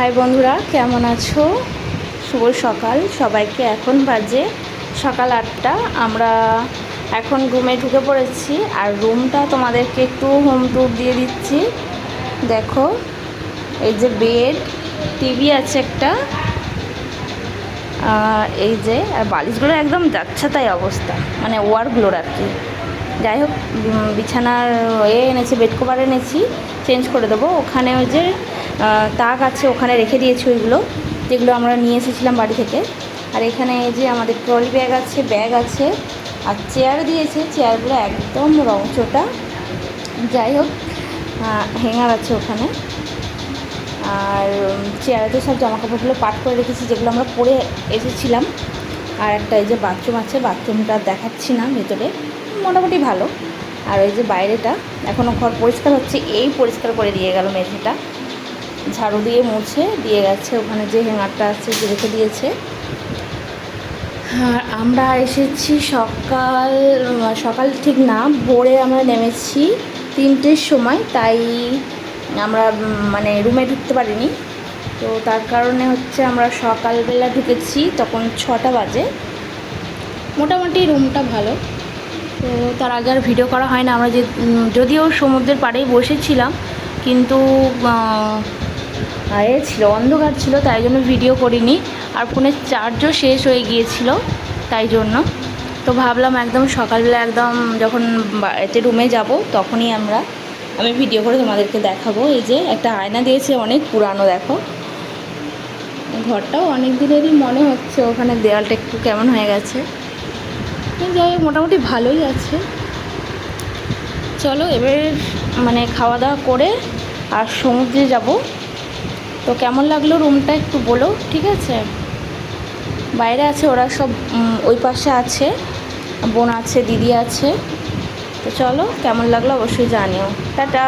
High বন্ধুরা, কেমন আছো? শুভ সকাল সবাইকে। এখন বাজে সকাল 8টা। আমরা এখন রুমে ঢুকে পড়েছি, আর রুমটা তোমাদেরকে একটু হোম ট্যুর দিয়ে দিচ্ছি। দেখো, এই যে বেড, টিভি আছে একটা, এই যে আর বালিশগুলো একদম যাচ্ছে তাই অবস্থা, মানে ওয়ারগুলোর আর কি। যাই হোক, বিছানার এনেছি, বেড কভার এনেছি, চেঞ্জ করে দেবো। ওখানে ওই যে তাক আছে, ওখানে রেখে দিয়েছি ওইগুলো, যেগুলো আমরা নিয়ে এসেছিলাম বাড়ি থেকে। আর এখানে এই যে আমাদের ট্রলি ব্যাগ আছে, আর চেয়ার দিয়েছে। চেয়ারগুলো একদম রংচটা। যাই হোক, হ্যাঙ্গার আছে ওখানে। আর চেয়ারেতে সব জামাকাপড়গুলো পাট করে রেখেছি, যেগুলো আমরা পরে এসেছিলাম। আর একটা এই যে বাথরুম আছে, বাথরুমটা দেখাচ্ছি না, ভেতরে মোটামুটি ভালো। আর ওই যে বাইরেটা এখনও ঘর পরিষ্কার হচ্ছে, এই পরিষ্কার করে দিয়ে গেল মেঝেটা, ঝাড়ু দিয়ে মুছে দিয়ে গেছে। ওখানে যে হ্যাঙ্গারটা আছে যে রেখে দিয়েছে। আর আমরা এসেছি সকাল ঠিক না, ভোরে আমরা নেমেছি 3টের সময়, তাই আমরা মানে রুমে ঢুকতে পারিনি। তো তার কারণে হচ্ছে আমরা সকালবেলা ঢুকেছি, তখন 6টা বাজে। মোটামুটি রুমটা ভালো। তো তার আগে আর ভিডিও করা হয় না। আমরা যদিও সমুদ্রের পাড়েই বসেছিলাম, কিন্তু ছিল, অন্ধকার ছিল, তাই জন্য ভিডিও করিনি। আর ফোনের চার্জও শেষ হয়ে গিয়েছিল, তাই জন্য। তো ভাবলাম একদম সকালবেলা, একদম যখন এতে রুমে যাব তখনই আমি ভিডিও করে তোমাদেরকে দেখাবো। এই যে একটা আয়না দিয়েছে, অনেক পুরানো, দেখো। ঘরটাও অনেক দিনেরই মনে হচ্ছে, ওখানে দেওয়ালটা একটু কেমন হয়ে গেছে। যাই হোক, মোটামুটি ভালোই আছে। চলো এবার মানে খাওয়া দাওয়া করে আর সমুদ্রে যাব। তো কেমন লাগলো রুমটা একটু বলো, ঠিক আছে? বাইরে আছে ওরা সব, ওই পাশে আছে, বোন আছে, দিদি আছে। তো চলো, কেমন লাগলো অবশ্যই জানিও। টাটা।